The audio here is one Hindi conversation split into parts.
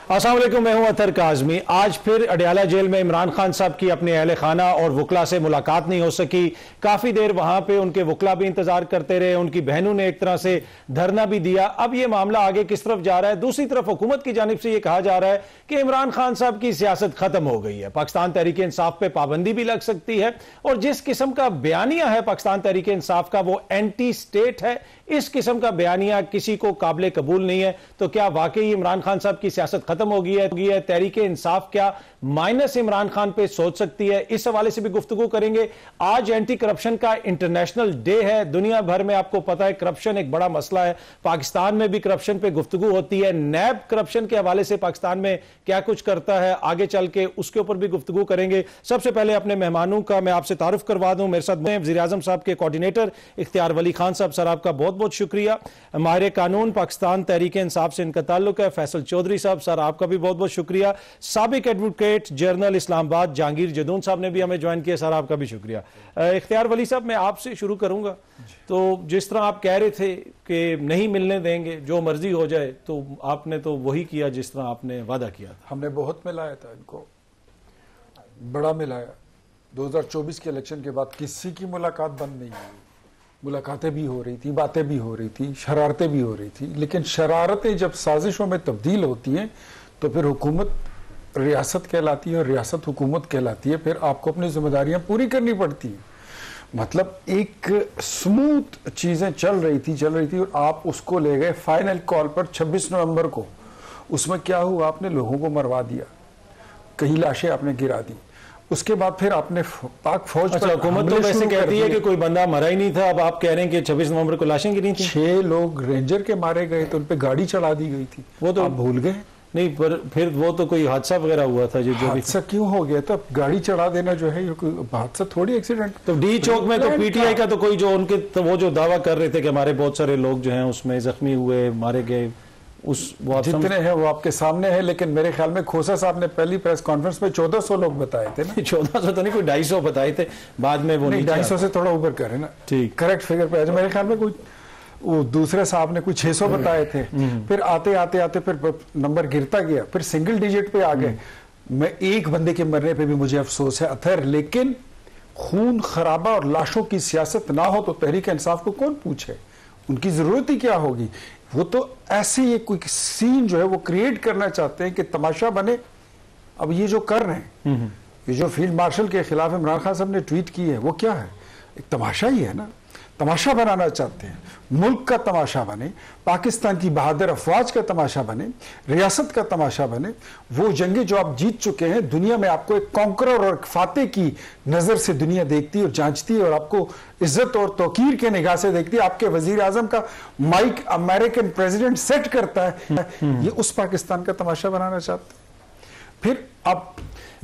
अस्सलाम वालेकुम, मैं हूं अतर काज़मी। आज फिर अडयाला जेल में इमरान खान साहब की अपने अहले खाना और वकला से मुलाकात नहीं हो सकी। काफ़ी देर वहां पे उनके वकला भी इंतजार करते रहे, उनकी बहनों ने एक तरह से धरना भी दिया। अब ये मामला आगे किस तरफ जा रहा है? दूसरी तरफ हुकूमत की जानिब से यह कहा जा रहा है कि इमरान खान साहब की सियासत खत्म हो गई है, पाकिस्तान तहरीक इंसाफ पे पाबंदी भी लग सकती है और जिस किस्म का बयानिया है पाकिस्तान तहरीक इंसाफ का वो एंटी स्टेट है। इस किस्म का बयानिया किसी को काबिल कबूल नहीं है। तो क्या वाकई इमरान खान साहब की सियासत खत्म हो गई है? तहरीक इंसाफ क्या माइनस इमरान खान पे सोच सकती है? इस हवाले से भी गुफ्तगू करेंगे। आज एंटी करप्शन का इंटरनेशनल डे है। दुनिया भर में आपको पता है करप्शन एक बड़ा मसला है। पाकिस्तान में भी करप्शन पे गुफ्तगू होती है। नैब करप्शन के हवाले से पाकिस्तान में क्या कुछ करता है, आगे चल के उसके ऊपर भी गुफ्तगू करेंगे। सबसे पहले अपने मेहमानों का मैं आपसे तारुफ करवा दूं। मेरे साथ वज़ीर आज़म साहब के कोऑर्डिनेटर इख्तियार वली खान साहब, सर आपका बहुत बहुत शुक्रिया। माहिर कानून पाकिस्तान तहरीक इंसाफ से इनका ताल्लुक है, फैसल चौधरी साहब, सर आपका भी बहुत बहुत शुक्रिया। साबिक एडवोकेट जर्नल इस्लामाबाद जहांगीर जदून साहब ने भी हमें ज्वाइन किया, सर आपका भी शुक्रिया। इख्तियार वली साहब, मैं आपसे शुरू करूंगा। तो जिस तरह आप कह रहे थे कि नहीं मिलने देंगे, जो मर्जी हो जाए, तो आपने तो वही किया जिस तरह आपने वादा किया था। हमने बहुत मिलाया था इनको, बड़ा मिलाया। 2024 के इलेक्शन के बाद किसी की मुलाकात बंद नहीं हुई। मुलाकातें भी हो रही थी, बातें भी हो रही थी, शरारतें भी हो रही थी। लेकिन शरारतें जब साजिशों में तब्दील होती हैं तो फिर हुकूमत रियासत कहलाती है और रियासत हुकूमत कहलाती है। फिर आपको अपनी जिम्मेदारियां पूरी करनी पड़ती हैं। मतलब एक स्मूथ चीजें चल रही थी और आप उसको ले गए फाइनल कॉल पर 26 नवंबर को। उसमें क्या हुआ? आपने लोगों को मरवा दिया, कई लाशें आपने गिरा दी। उसके बाद फिर आपने पाक फौज पर हुकूमत तो वैसे कहती है कि कोई बंदा मरा ही नहीं था। अब आप कह रहे हैं कि 26 नवंबर को लाशें गिरी थी। 6 लोग रेंजर के मारे गए तो उन पे गाड़ी चढ़ा दी गई थी। वो तो आप भूल गए? नहीं, पर फिर वो तो कोई हादसा वगैरह हुआ था। जो हादसा क्यों हो गया था? गाड़ी चढ़ा देना जो है हादसा थोड़ी, एक्सीडेंट। तो डी चौक में तो पीटीआई का तो कोई जो उनके तो वो जो दावा कर रहे थे कि हमारे बहुत सारे लोग जो हैं उसमें जख्मी हुए, मारे गए, उस जितने हैं वो आपके सामने है। लेकिन मेरे ख्याल में खोसा साहब ने पहली प्रेस कॉन्फ्रेंस में 1400 लोग बताए थे ना। 1400 तो नहीं, कोई 250 बताए थे, बाद में वो नहीं 250 से थोड़ा ऊपर करे ना। ठीक, करेक्ट फिगर पे मेरे ख्याल में कोई वो दूसरे साहब ने कोई 600 बताए थे। फिर आते आते आते फिर नंबर गिरता गया, फिर सिंगल डिजिट पे आ गए। मैं एक बंदे के मरने पे भी मुझे अफसोस है अथर, लेकिन खून खराबा और लाशों की सियासत ना हो तो तहरीक इंसाफ को कौन पूछे? उनकी जरूरत ही क्या होगी? वो तो ऐसे ही कोई सीन जो है वो क्रिएट करना चाहते हैं कि तमाशा बने। अब ये जो कर रहे हैं, ये जो फील्ड मार्शल के खिलाफ इमरान खान साहब ने ट्वीट की है, वो क्या है? एक तमाशा ही है ना। तमाशा बनाना चाहते हैं, मुल्क का तमाशा बने, पाकिस्तान की बहादुर अफवाज का तमाशा बने, रियासत का तमाशा बने। वो जंगें जो आप जीत चुके हैं, दुनिया में आपको एक कॉन्करर और एक फाते की नजर से दुनिया देखती है और जांचती है और आपको इज्जत और तौकीर के निगाह से देखती है। आपके वजीर आजम का माइक अमेरिकन प्रेसिडेंट सेट करता है, ये उस पाकिस्तान का तमाशा बनाना चाहते हैं। फिर अब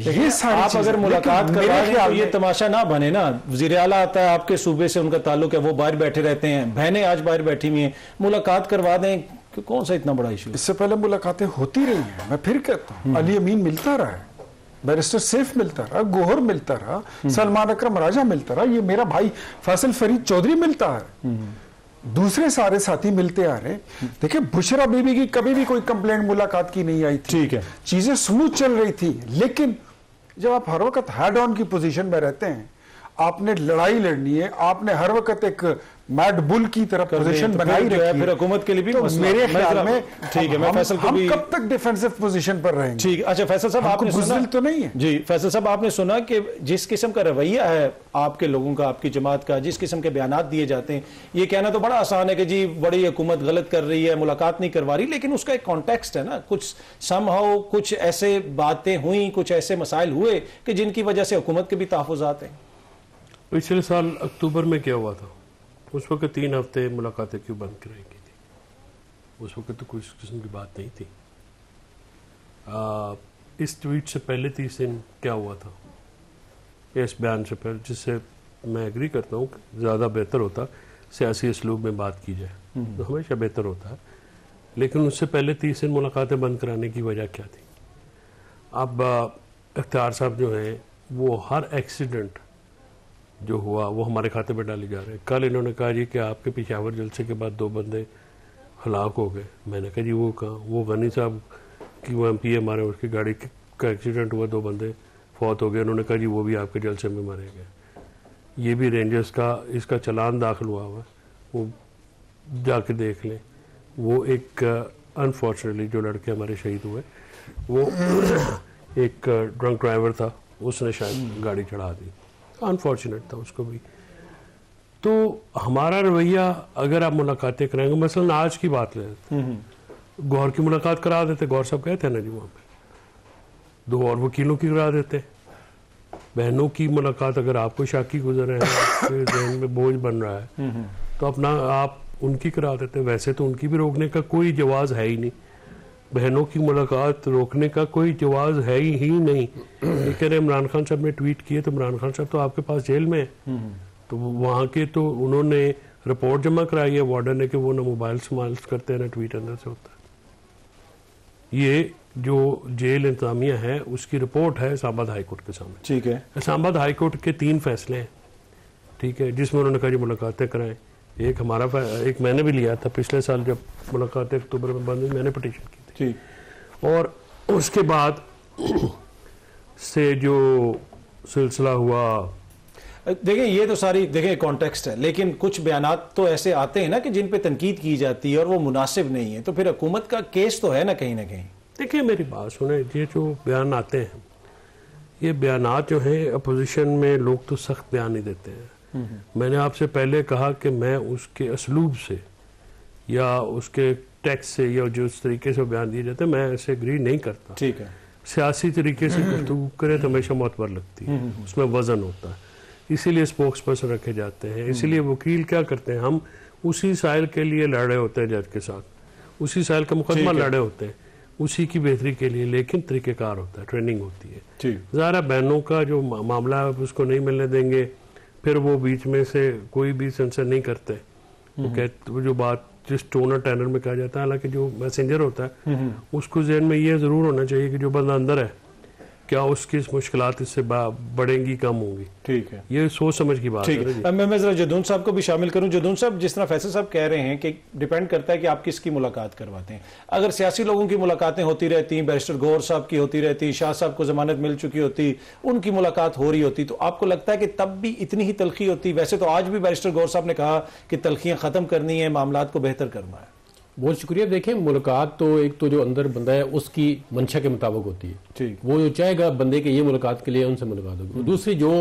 ये आप अगर मुलाकात कर रहे हैं तो ये तमाशा ना बने ना। वज़ीर आला आता है, आपके सूबे से उनका ताल्लुक है, वो बाहर बैठे रहते हैं, बहनें आज बाहर बैठी हुई हैं, मुलाकात करवा दें, कौन सा इतना बड़ा इशू? इससे पहले मुलाकातें होती रही हैं। मैं फिर कहता हूँ, अली अमीन मिलता रहा है, बैरिस्टर सैफ मिलता रहा, गोहर मिलता रहा, सलमान अकरम राजा मिलता रहा, ये मेरा भाई फैसल फरीद चौधरी मिलता है, दूसरे सारे साथी मिलते आ रहे। देखिए, बुशरा बीबी की कभी भी कोई कंप्लेंट मुलाकात की नहीं आई थी। ठीक है, चीजें स्मूथ चल रही थी। लेकिन जब आप हर वक्त हेड ऑन की पोजीशन में रहते हैं, आपने लड़ाई लड़नी है, आपने हर वक्त एक मैड बुल की तरह पोजीशन बनाई रखी है, फिर हुकूमत के लिए भी तो मेरे ख्याल में ठीक है। मैं फैसल को भी, हम कब तक डिफेंसिव पोजीशन पर रहेंगे? ठीक। अच्छा फैसल साहब, आपने सुना तो नहीं है जी, फैसल साहब आपने सुना कि जिस किस्म का रवैया है आपके लोगों का, आपकी जमात का, जिस किस्म के बयानात दिए जाते हैं, ये कहना तो बड़ा आसान है कि जी बड़ी हुकूमत गलत कर रही है, मुलाकात नहीं करवा रही, लेकिन उसका एक कॉन्टेक्स्ट है ना। कुछ समहाउ कुछ ऐसे बातें हुई, कुछ ऐसे मसाइल हुए कि जिनकी वजह से हुकूमत के भी तहफ़्फ़ुज़ात हैं। पिछले साल अक्टूबर में क्या हुआ था? उस वक्त 3 हफ्ते मुलाकातें क्यों बंद कराई गई थी? उस वक्त तो कुछ किस्म की बात नहीं थी। इस ट्वीट से पहले 30 दिन क्या हुआ था? इस बयान से पहले, जिससे मैं एग्री करता हूँ ज़्यादा बेहतर होता सियासी असलूब में बात की जाए, तो हमेशा बेहतर होता है। लेकिन उससे पहले 30 दिन मुलाकातें बंद कराने की वजह क्या थी? अब इख्तियार साहब जो हैं वो हर एक्सीडेंट जो हुआ वो हमारे खाते में डाले जा रहे हैं। कल इन्होंने कहा जी कि आपके पेशावर जलसे के बाद 2 बंदे हलाक हो गए। मैंने कहा जी वो कहाँ? वो गनी साहब कि वो MP हमारे, उसकी गाड़ी का एक्सीडेंट हुआ, 2 बंदे फौत हो गए, उन्होंने कहा जी वो भी आपके जलसे में मरेंगे। ये भी रेंजर्स का इसका चालान दाखिल हुआ है, वो जाके देख लें। वो एक अनफॉर्चुनेटली जो लड़के हमारे शहीद हुए वो एक ड्रंक ड्राइवर था, उसने शायद गाड़ी चढ़ा दी, अनफॉर्चुनेट था उसको भी। तो हमारा रवैया, अगर आप मुलाकातें कराएंगे, मसलन आज की बात ले, गौर की मुलाकात करा देते, गौर साहब गए थे ना जी वहाँ पे, 2 और वकीलों की करा देते। बहनों की मुलाकात अगर आपको शाकी गुजर रहे हैं, जहन में बोझ बन रहा है, तो अपना आप उनकी करा देते। वैसे तो उनकी भी रोकने का कोई जवाज है ही नहीं, बहनों की मुलाकात रोकने का कोई जवाज है ही नहीं। लेकिन इमरान खान साहब ने ट्वीट किए, तो इमरान खान साहब तो आपके पास जेल में है, तो वहाँ के तो उन्होंने रिपोर्ट जमा कराई है वार्डन ने कि वो ना मोबाइल इस्तेमाल करते हैं ना ट्वीट अंदर से होता है। ये जो जेल इंतजामिया है उसकी रिपोर्ट है इस्लामाबाद हाई कोर्ट के सामने। ठीक है, इस्लामाबाद हाई कोर्ट के 3 फैसले हैं, ठीक है, जिसमें उन्होंने कहा जी मुलाकातें कराएं। एक हमारा एक मैंने भी लिया था पिछले साल जब मुलाकातें अक्टूबर में बंद हुई, मैंने पिटीशन की थी। ठीक। और उसके बाद से जो सिलसिला हुआ, देखिए ये तो सारी देखिए कॉन्टेक्स्ट है, लेकिन कुछ बयानात तो ऐसे आते हैं ना कि जिन पे तनकीद की जाती है और वो मुनासिब नहीं है, तो फिर हुकूमत का केस तो है ना कहीं ना कहीं। देखिए मेरी बात सुने, ये जो बयान आते हैं, ये बयानात जो हैं अपोजिशन में लोग तो सख्त बयान नहीं देते हैं। मैंने आपसे पहले कहा कि मैं उसके असलूब से या उसके टेक्स्ट से या जो उस तरीके से बयान दिए जाते हैं, मैं ऐसे एग्री नहीं करता। ठीक है, सियासी तरीके से गुफ्तगू करे तो हमेशा मोतबर लगती है, उसमें वजन होता है, इसीलिए स्पोक्स पर्सन रखे जाते हैं। इसीलिए वकील क्या करते हैं, हम उसी साइल के लिए लड़े होते हैं जज के साथ, उसी साइल का मुकदमा लड़े होते हैं, उसी की बेहतरी के लिए, लेकिन तरीक़ेकार होता है, ट्रेनिंग होती है। ज़ाहिर बहनों का जो मामला है उसको नहीं मिलने देंगे, फिर वो बीच में से कोई भी सेंसर नहीं करते। वो कहते जो बात जिस टोनर टैनर में कहा जाता है, हालांकि जो मैसेंजर होता है उसको जहन में ये ज़रूर होना चाहिए कि जो बंदा अंदर है क्या उसकी मुश्किलात इससे बढ़ेंगी कम होंगी। ठीक है, ये सोच समझ की बात है। अब मैं जरा जदून साहब को भी शामिल करूं। जदून साहब, जिस तरह फैसल साहब कह रहे हैं कि डिपेंड करता है कि आप किसकी मुलाकात करवाते हैं। अगर सियासी लोगों की मुलाकातें होती रहती, बैरिस्टर गौर साहब की होती रहती, शाह साहब को जमानत मिल चुकी होती, उनकी मुलाकात हो रही होती, तो आपको लगता है कि तब भी इतनी ही तलखी होती? वैसे तो आज भी बैरिस्टर गौर साहब ने कहा कि तलखियां खत्म करनी है, मामलात को बेहतर करना है। बहुत शुक्रिया। देखें, मुलाकात तो एक तो जो अंदर बंदा है उसकी मंशा के मुताबिक होती है, ठीक, वो जो चाहेगा बंदे के ये मुलाकात के लिए उनसे मुलाकात होगी। दूसरी जो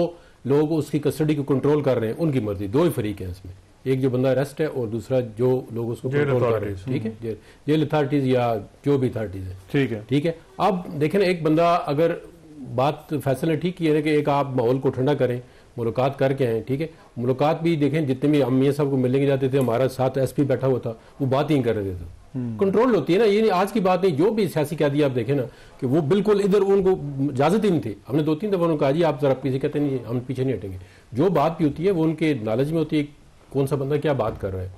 लोग उसकी कस्टडी को कंट्रोल कर रहे हैं उनकी मर्जी, 2 ही फरीक है इसमें, एक जो बंदा अरेस्ट है और दूसरा जो लोग उसको कंट्रोल कर रहे हैं। ठीक है, जेल अथॉरिटीज या जो भी अथॉरिटीज है। ठीक है, ठीक है। अब देखें ना, एक बंदा अगर बात फैसल ने ठीक की है कि एक आप माहौल को ठंडा करें, मुलाकात करके आए। ठीक है, मुलाकात भी देखें, जितने भी हम मियां साहब को मिलने के जाते थे, हमारा साथ SP बैठा हुआ था, वो बात ही कर रहे थे। कंट्रोल होती है ना, ये आज की बात नहीं। जो भी सियासी कैदी आप देखें ना कि वो बिल्कुल इधर, उनको इजाजत ही नहीं थी। हमने 2-3 दफा उन्होंने कहा जी आप जरा पीछे, कहते नहीं हम पीछे नहीं हटेंगे। जो बात भी होती है वो उनके नॉलेज में होती है, कौन सा बंदा क्या बात कर रहा है।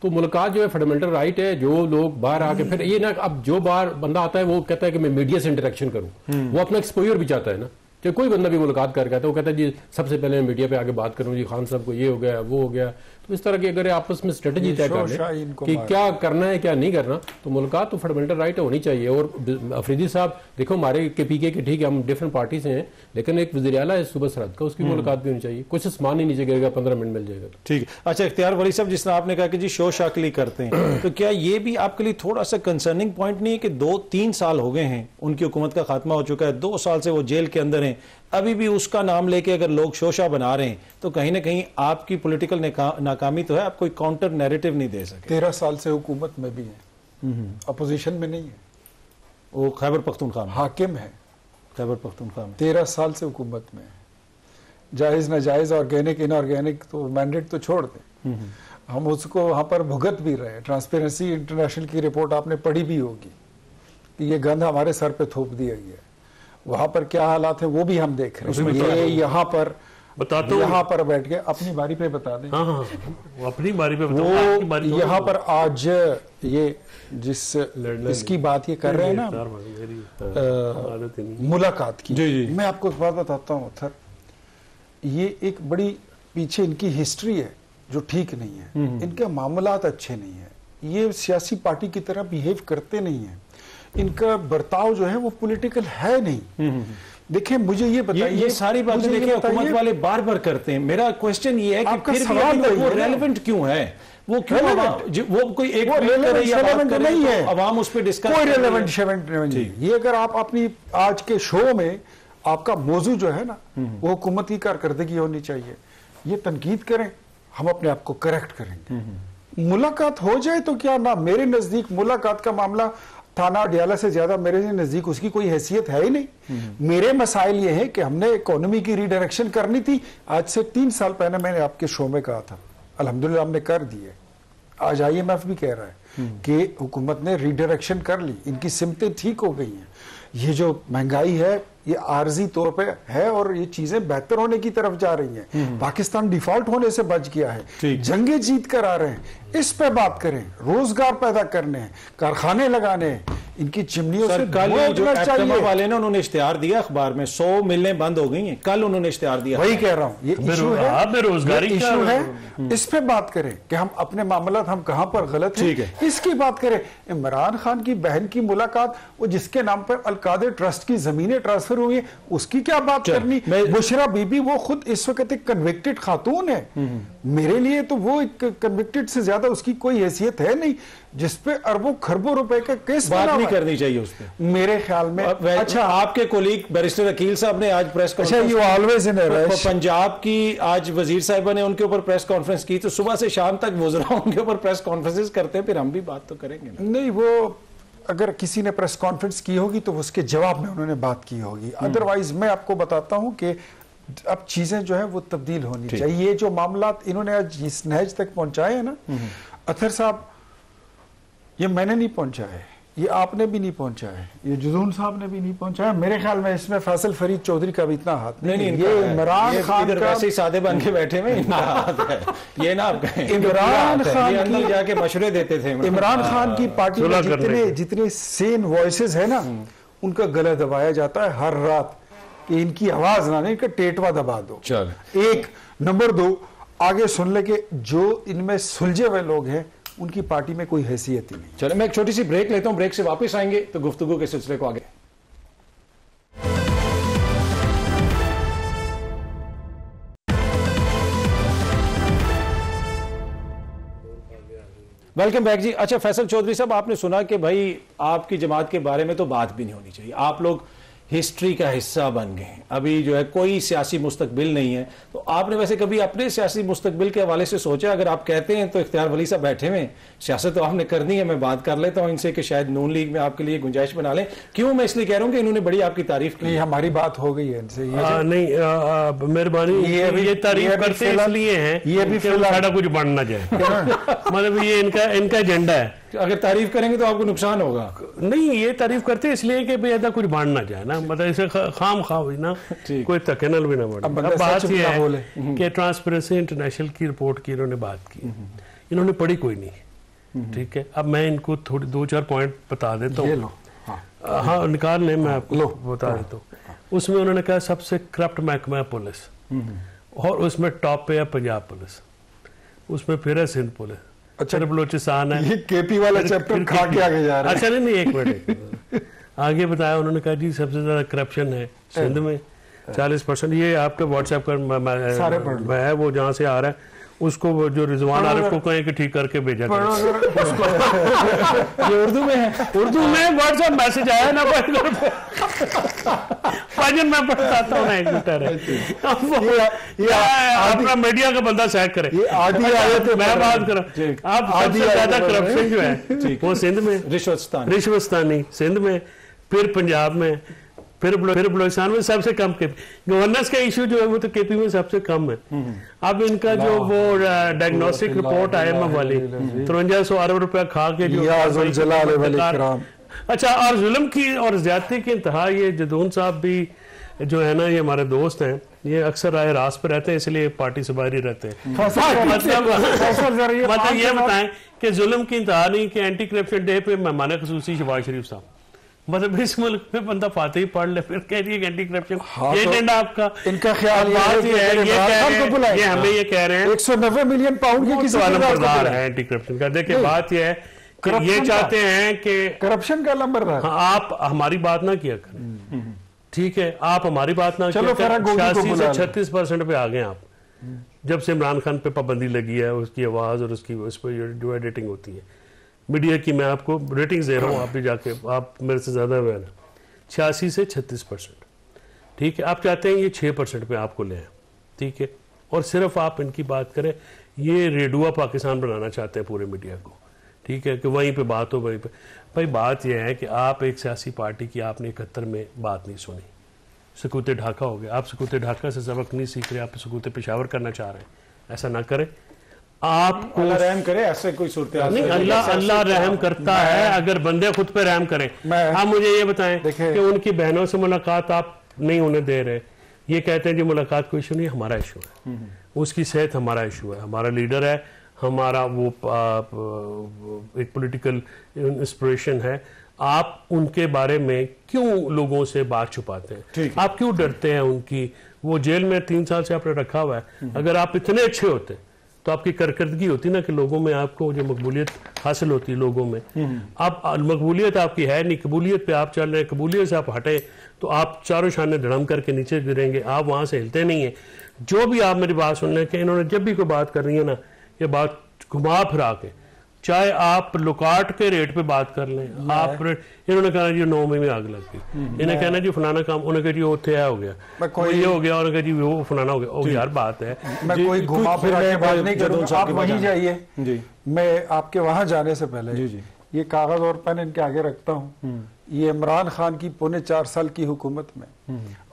तो मुलाकात जो है फंडामेंटल राइट है। जो लोग बाहर आके फिर ये ना, अब जो बाहर बंदा आता है वो कहता है कि मैं मीडिया से इंटरेक्शन करूं, वो अपना एक्सपोजर भी चाहता है ना। कि कोई बंदा भी मुलाकात करके आता है वो कहता है जी सबसे पहले मैं मीडिया पे आके बात करूं, जी खान साहब को ये हो गया वो हो गया। तो इस तरह की अगर आपस में स्ट्रेटजी तय कर ले कि क्या करना है क्या नहीं करना, तो मुलाकात तो फंडामेंटल राइट होनी चाहिए। और अफरीदी साहब देखो, हमारे के PK के ठीक है, हम डिफरेंट पार्टी से हैं, लेकिन एक वज़ीर आला है सूबा सरहद का, उसकी मुलाकात भी होनी चाहिए। कुछ आसमान ही नीचे गिरेगा, 15 मिनट मिल जाएगा। ठीक। अच्छा इख्तियार वली साहब, जिस तरह आपने कहा कि जी शो शाकली करते हैं, तो क्या ये भी आपके लिए थोड़ा सा कंसर्निंग पॉइंट नहीं है कि 2-3 साल हो गए हैं उनकी हुकूमत का खात्मा हो चुका है, 2 साल से वो जेल के अंदर हैं, अभी भी उसका नाम लेके अगर लोग शोशा बना रहे हैं, तो कहीं ना कहीं आपकी पॉलिटिकल नाकामी तो है, आप कोई काउंटर नैरेटिव नहीं दे सके। 13 साल से हुकूमत में भी है, अपोजिशन में नहीं है। वो खैबर पख्तूनख्वा में हाकिम है, खैबर पख्तूनख्वा में 13 साल से हुकूमत में है। जायज नाजायज ऑर्गेनिक इनऑर्गेनिक तो मैंडेट तो छोड़ दें, हम उसको वहां पर भुगत भी रहे। ट्रांसपेरेंसी इंटरनेशनल की रिपोर्ट आपने पढ़ी भी होगी कि ये गंद हमारे सर पे थोप दिया गया है। वहां पर क्या हालात है वो भी हम देख रहे हैं। ये यहाँ पर बताते, यहाँ पर बैठ के अपनी बारी पे बता दें। हाँ, वो अपनी बारी पे वो यहाँ पर आज ये जिस इसकी बात ये कर रहे हैं ना मुलाकात की, मैं आपको एक बात बताता हूँ सर, ये एक बड़ी पीछे इनकी हिस्ट्री है जो ठीक नहीं है। इनके मामलात अच्छे नहीं है, ये सियासी पार्टी की तरह बिहेव करते नहीं है। इनका बर्ताव जो है वो पॉलिटिकल है नहीं। देखिए मुझे ये बताइए, ये सारी बातें देखिए हुकूमत वाले बार बार करते हैं। मेरा क्वेश्चन ये है कि फिर भी वो रेलेवेंट क्यों है, वो क्यों वो कोई एक रेलेवेंट नहीं है, अवाम उस पर डिस्कस कोई रेलेवेंट नहीं। ये अगर आप अपनी आज के शो में आपका मौजू जो है ना वो हुकूमत की कारकर्दगी होनी चाहिए, ये तनकीद करें, हम अपने आप को करेक्ट करेंगे। मुलाकात हो जाए तो क्या ना, मेरे नजदीक मुलाकात का मामला थाना अडियाला से ज्यादा मेरे नजदीक उसकी कोई हैसियत है ही नहीं। मेरे मसाइल ये है कि हमने इकोनॉमी की रीडायरेक्शन करनी थी, आज से 3 साल पहले मैंने आपके शो में कहा था, अल्हम्दुलिल्लाह हमने कर दी है। आज IMF भी कह रहा है कि हुकूमत ने रीडायरेक्शन कर ली, इनकी सिमतें ठीक हो गई हैं। ये जो महंगाई है ये आर्जी तौर पे है और ये चीजें बेहतर होने की तरफ जा रही हैं। पाकिस्तान डिफॉल्ट होने से बच गया है, जंगे जीत कर आ रहे हैं। इस पे बात करें, रोजगार पैदा करने हैं, कारखाने लगाने हैं, इनकी चिमनियों से जो चाहिए वाले ने उन्होंने इश्तिहार दिया अखबार में, 100 मिलें बंद हो गई हैं, कल उन्होंने इश्तिहार दिया। वही कह रहा हूं, ये इशू है, इस पे बात करें कि हम अपने मामला हम कहां पर गलत हैं, इसकी बात करें। इमरान खान की बहन की मुलाकात, वो जिसके नाम पर अलकादर ट्रस्ट की जमीनें ट्रांसफर हुई है, उसकी क्या बात करनी। बुशरा बीबी वो खुद इस वक्त एक कन्विक्टेड खातून है, मेरे लिए तो वो एक कन्विक्टेड से ज्यादा उसकी कोई हैसियत है नहीं, जिसपे अरबों खरबों रुपए का केस बात नहीं करनी चाहिए उस पे मेरे ख्याल में। अच्छा, आपके कोलीग बैरिस्टर अकील साहब ने आज प्रेस कॉन्फ्रेंस, पंजाब की आज वजीर साहिबा ने उनके ऊपर प्रेस कॉन्फ्रेंस की, तो सुबह से शाम तक वज़रा उनके ऊपर प्रेस कॉन्फ्रेंसेस करते हैं, फिर हम भी बात तो करेंगे ना। नहीं, वो अगर किसी ने प्रेस कॉन्फ्रेंस की होगी तो उसके जवाब में उन्होंने बात की होगी, अदरवाइज मैं आपको बताता हूं कि अब चीजें जो है वो तब्दील होनी चाहिए। ये जो मामला इन्होंने आज इस नहज तक पहुंचाए हैं ना, अतर साहब, ये मैंने नहीं पहुंचाया है, ये आपने भी नहीं पहुंचाया है, ये जुदून साहब ने भी नहीं पहुंचाया। मेरे ख्याल में इसमें फैसल फरीद चौधरी का भी इतना हाथ नहीं। ये इमरान खान का वैसे ही सादे बन के बैठे में इतना हाथ है, ये ना आप इमरान खान अंदर जाके मशवरे देते थे। इमरान खान की पार्टी में जितने सेन वॉइसेस है ना, उनका गला दबाया जाता है हर रात कि इनकी आवाज ना, इनका टेटवा दबा दो। एक नंबर 2, आगे सुन ले कि जो इनमें सुलझे हुए लोग हैं उनकी पार्टी में कोई हैसियत ही नहीं। चलो मैं एक छोटी सी ब्रेक लेता हूं, ब्रेक से वापस आएंगे तो गुफ्तगू के सिलसिले को आगे। वेलकम बैक जी। अच्छा फैसल चौधरी साहब, आपने सुना कि भाई आपकी जमात के बारे में तो बात भी नहीं होनी चाहिए, आप लोग हिस्ट्री का हिस्सा बन गए, अभी जो है कोई सियासी मुस्तकबिल नहीं है, तो आपने वैसे कभी अपने सियासी मुस्तकबिल के हवाले से सोचा? अगर आप कहते हैं तो इख्तियार वली साहब बैठे हुए, सियासत तो आपने करनी है, मैं बात कर लेता हूं इनसे कि शायद नून लीग में आपके लिए गुंजाइश बना लें। क्यों? मैं इसलिए कह रहा हूं कि इन्होंने बड़ी आपकी तारीफ की। हमारी बात हो गई है इनसे, नहीं मेहरबानी, ये तारीफ करते इसलिए है ये भी सारा कुछ बढ़ना जाए, मतलब ये इनका एजेंडा है। अगर तारीफ करेंगे तो आपको नुकसान होगा। नहीं, ये तारीफ करते इसलिए कि बेहदा कुछ बांट ना जाए ना, मतलब इसे खाम खा हुई ना, कोई तकनल भी ना बढ़े। अब बात ये है कि ट्रांसपेरेंसी इंटरनेशनल की रिपोर्ट की इन्होंने बात की, इन्होंने पढ़ी कोई नहीं, ठीक है। अब मैं इनको थोड़ी 2-4 पॉइंट बता देता हूँ। हाँ निकाल लें, मैं आपको बता देता हूँ। उसमें उन्होंने कहा सबसे करप्ट महकमा है पुलिस, और उसमें टॉप पे है पंजाब पुलिस, उसमें फिर है सिंध पुलिस, अच्छा बलोचिस्तान है। ये केपी वाला चैप्टर खा के आगे जा रहा है। अच्छा नहीं, एक मिनट आगे बताया उन्होंने कहा जी सबसे ज्यादा करप्शन है सिंध में 40%। ये आपके व्हाट्सएप पर है, वो जहाँ से आ रहा है उसको जो रिजवान आरिफ को कहें कि ठीक करके भेजा उसको। ये उर्दू में है, उर्दू में व्हाट्सएप मैसेज आया ना, पाजन मैं पढ़ता हूँ ना, एक मिनट अपना मीडिया का बंदा सैक करे। मैं बात कर रहा हूँ, आप सबसे ज्यादा करप्शन जो है वो सिंध में, रिश्वतस्तानी सिंध में, फिर पंजाब में, फिर बलोचिस्तान में सबसे कम केपी। गवर्नेंस का इशू जो है वो तो केपी में सबसे कम है। अब इनका जो वो डायग्नोस्टिक रिपोर्ट IMF वाली 5300 अरब रुपया खा के जो, अच्छा, और जुल्म की और ज्यादती की इंतहा, ये जदून साहब भी जो है ना, ये हमारे दोस्त हैं, ये अक्सर राय रास पे रहते हैं, इसलिए पार्टी से बाहर ही रहते हैं। मतलब ये बताएं कि जुल्म की इंतहा नहीं कि एंटी करप्शन डे पे मेहमान खुसूसी शहबाज शरीफ साहब, मतलब इस मुल्क में बंदा फाते ही पढ़ ले फिर कह रही है एंटी करप्शन। ये एजेंडा आपका, इनका ख्याल ये हमें ये कह रहे हैं 190 मिलियन पाउंड की किसी है एंटी करप्शन का। देखिए बात यह है ये चाहते हैं कि करप्शन का नंबरदार। आप हमारी बात ना किया करें, ठीक है, आप हमारी बात ना चलो किया करें। 86 से 36% पे आ गए आप, जब से इमरान खान पे पाबंदी लगी है, उसकी आवाज और उसकी उस पर जो एडिटिंग होती है मीडिया की, मैं आपको रेटिंग्स दे रहा हूँ, आप भी जाके, आप मेरे से ज्यादा अवेयर हैं। 86 से 36%, ठीक है। आप चाहते हैं ये 6% पे आपको ले आए, ठीक है, और सिर्फ आप इनकी बात करें, ये रेडुआ पाकिस्तान बनाना चाहते हैं पूरे मीडिया को, ठीक है, कि वहीं पे बात हो, वहीं पे। भाई बात यह है कि आप एक सियासी पार्टी की आपने 71 में बात नहीं सुनी, सकूते ढाका हो गया, आप सकूते ढाका से सबक नहीं सीख रहे, आप सकूते पेशावर करना चाह रहे हैं, ऐसा ना करें। आपको अल्लाह रहम करे, ऐसे कोई सूरत नहीं, अल्लाह रहम करता है अगर बंदे खुद पे रहम करें। आप मुझे ये बताएं कि उनकी बहनों से मुलाकात आप नहीं होने दे रहे, ये कहते हैं जी मुलाकात कोई इशू नहीं, हमारा इशू है, उसकी सेहत हमारा इशू है, हमारा लीडर है, हमारा वो एक पॉलिटिकल इंस्पिरेशन है। आप उनके बारे में क्यों लोगों से बात छुपाते हैं? आप क्यों डरते हैं उनकी? वो जेल में 3 साल से आपने रखा हुआ है। अगर आप इतने अच्छे होते तो आपकी कारकर्दगी होती ना कि लोगों में आपको जो मकबूलियत हासिल होती है लोगों में। अब मकबूलियत आपकी है नहीं, कबूलियत पे आप चल रहे हैं, कबूलियत से आप हटे तो आप चारों शाने धड़म करके नीचे गिरेंगे, आप वहां से हिलते नहीं है। जो भी आप मेरी बात सुन रहे हैं कि इन्होंने जब भी कोई बात कर रही है ना, ये बात घुमा फिरा के, चाहे आप लुकाट के रेट पे बात कर लें, आप इन्होंने कहना जी 9 मई में आग लग गई, इन्हें कहना जी फलाना काम, उन्हें कहा जी वो थे हो गया, कोई ये हो गया, उन्हें कहा जी वो फलाना हो गया। ओ यार बात है, मैं कोई घुमा फिरा के बात नहीं करूंगा, आप वहीं जाइए। मैं आपके वहां जाने से पहले ये कागज और पेन इनके आगे रखता हूँ। ये इमरान खान की 4.25 साल की हुकूमत में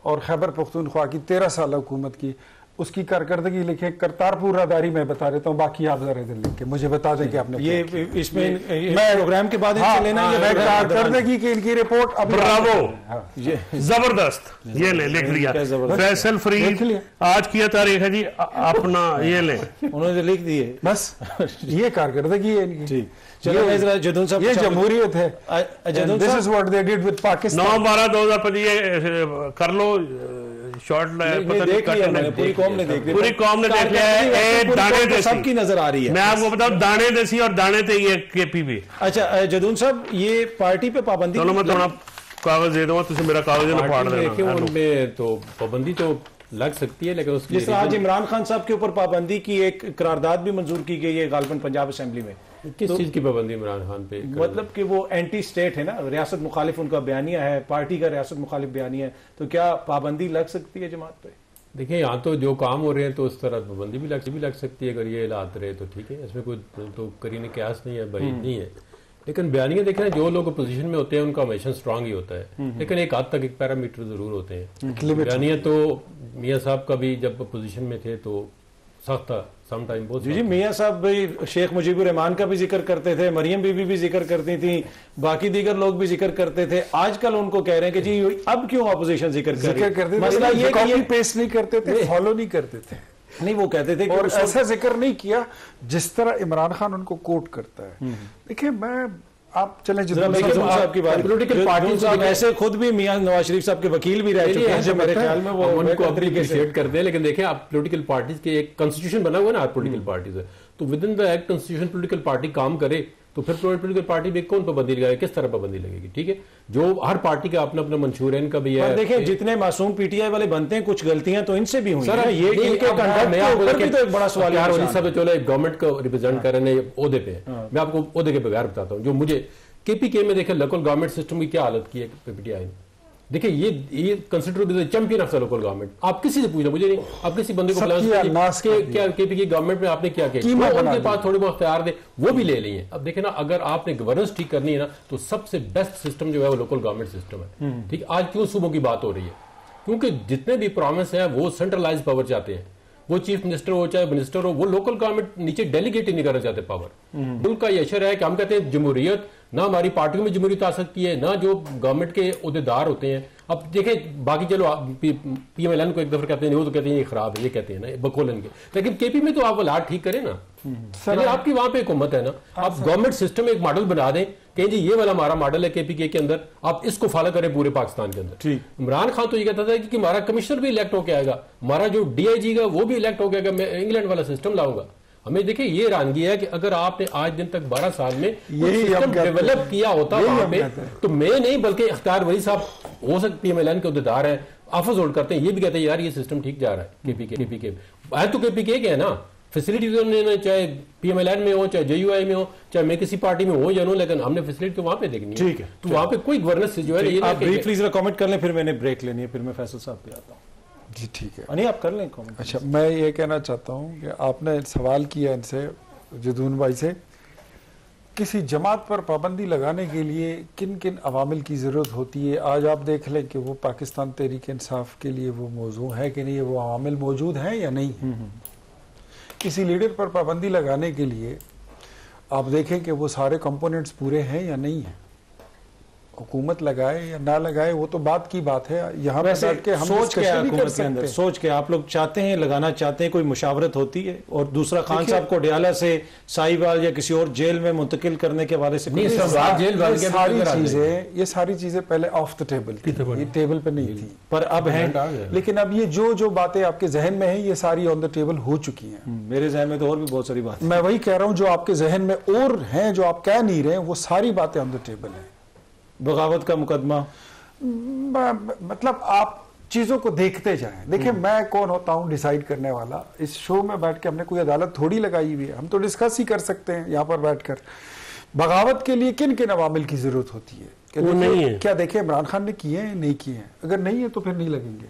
और खैबर पख्तूनख्वा की 13 साल हुकूमत की उसकी कारकर्दगी लिखे, करतारपुर राहदारी मैं बता देता हूँ, बाकी आप जरा इधर लिख के मुझे बता दें कि आपने ये इसमें मैं प्रोग्राम के बाद लेना है कारकर्दगी की इनकी रिपोर्ट। अब जबरदस्त, ये ले लिख लिया फैसल फरीद, आज की तारीख है जी, अपना ये ले उन्होंने लिख दिए, बस ये कारकर्दगी है इनकी। चलो जदून साहब, ये जमहूरियत है, this is what they did with Pakistan. 9/12/2025 कर लो शॉर्ट, पूरी कौम ने देख लिया है, दाने देसी सबकी नजर आ रही है। मैं आपको बताऊं, दाने देसी और दाने थे ये केपीबी। अच्छा जदून साहब, ये पार्टी पे पाबंदी, चलो मैं थोड़ा कागज दे दूंगा, तुझे मेरा कागज ना फाड़ देना। उनमें तो पाबंदी तो लग सकती है, लेकिन उसकी जिस तरह आज इमरान खान साहब के ऊपर पाबंदी की एक करारदाद भी मंजूर की गई है गालिबन पंजाब असेंबली में। किस चीज की पाबंदी इमरान खान पे? मतलब कि वो एंटी स्टेट है ना, रियासत मुखालिफ उनका बयानिया है, पार्टी का रियासत मुखालिफ बयानिया है, तो क्या पाबंदी लग सकती है जमात पे? देखिए यहाँ तो जो काम हो रहे हैं तो उस तरह पाबंदी भी लग सकती है, अगर ये हालात रहे तो ठीक है, इसमें कोई तो करीने क्यास नहीं है, भाई नहीं है। लेकिन बयानिया देखें, जो लोग अपोजिशन में होते हैं उनका हमेशा स्ट्रांग ही होता है, लेकिन एक हद तक एक पैरामीटर जरूर होते हैं। बयानिया तो मियाँ साहब का भी जब अपोजिशन में थे तो सख्त था, सम टाइम बहुत। जी मियाँ साहब भाई शेख मुजीबुर रहमान का भी जिक्र करते थे, मरियम बीबी भी जिक्र करती थी, बाकी दीगर लोग भी जिक्र करते थे। आजकल उनको कह रहे हैं कि जी अब क्यों अपोजिशन जिक्र करते थे, मसला ये कॉपी पेस्ट नहीं करते थे, फॉलो नहीं करते थे। नहीं, वो कहते थे कि और ऐसा जिक्र नहीं किया जिस तरह इमरान खान उनको कोट करता है। देखिए मैं आप चले साहब की बात, पॉलिटिकल पार्टी ऐसे खुद भी मियां नवाज शरीफ साहब के वकील भी रह चुके हैं, मेरे ख्याल में वो उनको अप्रिशिएट करते हैं। लेकिन देखें आप पॉलिटिकल पार्टीज के एक कॉन्स्टिट्यूशन बना हुआ ना हर पॉलिटिकल पार्टी से, तो with in the act constitution political party काम करे तो फिर पॉलिटिकल पार्टी में कौन पाबंदी लगाए, किस तरह पाबंदी लगेगी? ठीक है, जो हर पार्टी का अपना अपना मंशूर है, इनका भी है। देखिए जितने मासूम पीटीआई वाले बनते हैं, कुछ गलतियां तो इनसे भी हुई सर, ये इनके कंडक्ट के ऊपर भी तो एक बड़ा सवाल है। सब चलो गवर्नमेंट को रिप्रेजेंट कर रहे हैं ओहदे पे, मैं आपको ओहदे के बगैर बताता हूँ। जो मुझे केपीके में देखे लोकल गवर्नमेंट सिस्टम की क्या हालत की है पीटीआई ने, देखिए ये consider champion of the local government. आप किसी से पूछना, मुझे नहीं, आप किसी बंदे को क्या केपीके गवर्नमेंट में आपने क्या किया, उनके पास थोड़े बहुत तैयार थे, वो भी ले लिए। अब देखे ना, अगर आपने गवर्नेंस ठीक करनी है ना, तो सबसे बेस्ट सिस्टम जो है वो लोकल गवर्नमेंट सिस्टम है। ठीक, आज क्यों सूबों की बात हो रही है? क्योंकि जितने भी प्रॉमिस है वो सेंट्रलाइज पावर चाहते हैं, वो चीफ मिनिस्टर हो चाहे मिनिस्टर हो, वो लोकल गवर्नमेंट नीचे डेलीगेट ही नहीं करना चाहते पावर। उनका ये अशर है कि हम कहते हैं जमहूरियत, ना हमारी पार्टियों में जमहूरियत आ सकती है, ना जो गवर्नमेंट के ओहदेदार होते हैं। अब देखें बाकी चलो पीएमएलएन को एक दफा कहते हैं, वो तो कहते हैं ये खराब है, ये कहते हैं ना बकोलन के, लेकिन केपी में तो आप वो लाट ठीक करें ना। सर आपकी वहां पे हुकूमत है ना, आप गवर्नमेंट सिस्टम एक मॉडल बना दें कि जी ये वाला हमारा मॉडल है केपीके के अंदर, आप इसको फॉलो करें पूरे पाकिस्तान के अंदर। इमरान खान तो ये कहता था कि हमारा कमिश्नर भी इलेक्ट होकर आएगा, हमारा जो डीआईजी का वो भी इलेक्ट होकर आएगा, मैं इंग्लैंड वाला सिस्टम लाऊंगा। हमें देखिए ये हैरानगी है कि अगर आपने आज दिन तक 12 साल में यही सिस्टम डेवलप किया होता वहां पे, तो मैं नहीं बल्कि इख्तियार वली साहब हो सकती है PMLN के उहदेदार हैं, ऑफिस होल्ड करते हैं, ये भी कहते हैं यार ये सिस्टम ठीक जा रहा है। केपीके तो केपीके के है ना, फैसिलिटी तो चाहे PMLN में हो, चाहे JUI में हो, चाहे मैं किसी पार्टी में हो या नो, लेकिन हमने फैसिलिटी तो वहां पे देखनी है। ठीक है, तो वहां पे कोई गवर्नेंस जो है ये आप ब्रीफली जरा कमेंट कर लें, फिर मैंने ब्रेक लेनी है, फिर मैं फैसल साहब पे आता हूँ। जी ठीक है, नहीं आप कर लें कमेंट। अच्छा, मैं ये कहना चाहता हूँ कि आपने सवाल किया इनसे, जदून भाई से, किसी जमात पर पाबंदी लगाने के लिए किन किन अवामिल की ज़रूरत होती है। आज आप देख लें कि वो पाकिस्तान तहरीक इंसाफ के लिए वो मौजू है कि नहीं, वो अवामिल मौजूद हैं या नहीं है। किसी लीडर पर पाबंदी लगाने के लिए आप देखें कि वो सारे कंपोनेंट्स पूरे हैं या नहीं है। हुकूमत लगाए या ना लगाए वो तो बात की बात है, यहाँ पे बैठ के हम सोच के नहीं कर हुकूमत के अंदर सोच के आप लोग चाहते हैं, लगाना चाहते हैं, कोई मुशावरत होती है। और दूसरा, खान साहब को अडयाला से साहिवाल या किसी और जेल में मुंतकिल करने के हवाले से ये सारी चीजें पहले ऑफ द टेबल थी, ये टेबल पे नहीं थी, पर अब है। लेकिन अब ये जो बातें आपके जहन में है ये सारी ऑन द टेबल हो चुकी हैं। मेरे जहन में तो और भी बहुत सारी बात, मैं वही कह रहा हूँ, जो आपके जहन में और हैं, जो आप कह नहीं रहे, वो सारी बातें ऑन द टेबल है। बगावत का मुकदमा, मतलब आप चीजों को देखते जाएं। देखिए, मैं कौन होता हूं डिसाइड करने वाला। इस शो में बैठ के हमने कोई अदालत थोड़ी लगाई हुई है, हम तो डिस्कस ही कर सकते हैं यहाँ पर बैठकर। बगावत के लिए किन किन अवामिल की जरूरत होती है, वो नहीं है। क्या देखें इमरान खान ने किए हैं नहीं किए हैं, अगर नहीं है तो फिर नहीं लगेंगे।